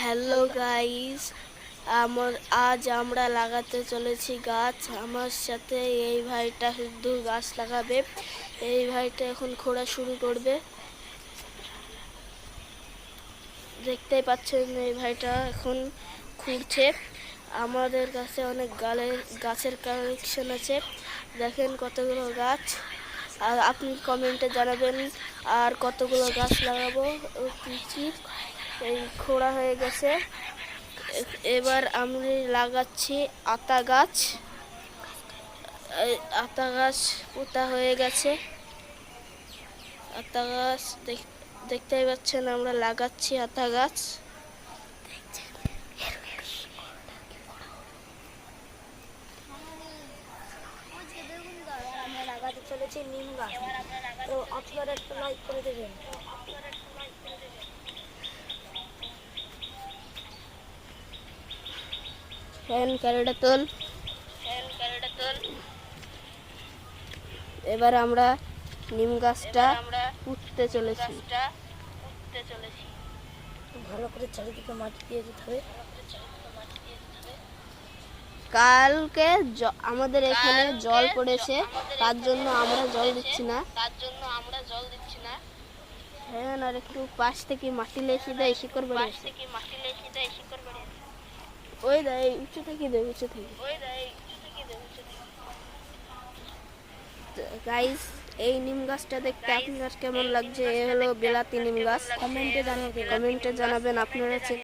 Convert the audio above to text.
Hello guys, আজ আমরা লাগাতে চলেছি গাছ। আমার সাথে এই ভাইটা শুধু গাছ লাগাবে। এই ভাইটা এখন খোঁড়া শুরু করবে। দেখতেই পাচ্ছেন এই ভাইটা এখন খুঁড়ছে। আমাদের কাছে অনেক গাছের কালেকশন আছে। দেখেন কতগুলো গাছ। আর আপনি কমেন্টে জানাবেন আর কতগুলো গাছ লাগাবো কি। এই খোঁড়া হয়ে গেছে। এবার আমি লাগাচ্ছি আতা গাছ। আতা গাছ পোতা হয়ে গেছে। আতা গাছ দেখতেই পাচ্ছেন আমরা লাগাচ্ছি আতা গাছ। আমরা লাগাতে চলেছি নিম গাছ। তো আপনারা একটা লাইক করে দেবেন। এবার আমরা নিম গাছটা পুঁততে চলেছি। ভালো করে চারিদিকে মাটি দিয়ে দিতে হবে। কালকে আমাদের এখানে জল পড়েছে, তার জন্য আমরা জল দিচ্ছি না। হ্যাঁ, আর একটু পাশ থেকে মাটি লেখি দেয় শিকড় বেড়ে। ওই দেয় উঁচু থেকে দেয় উঁচু থেকে। গাইস, এই নিম গাছটা দেখতে আপনার কেমন লাগছে? এ হলো বিলাতি নিম গাছ। কমেন্টে জানাবেন আপনারা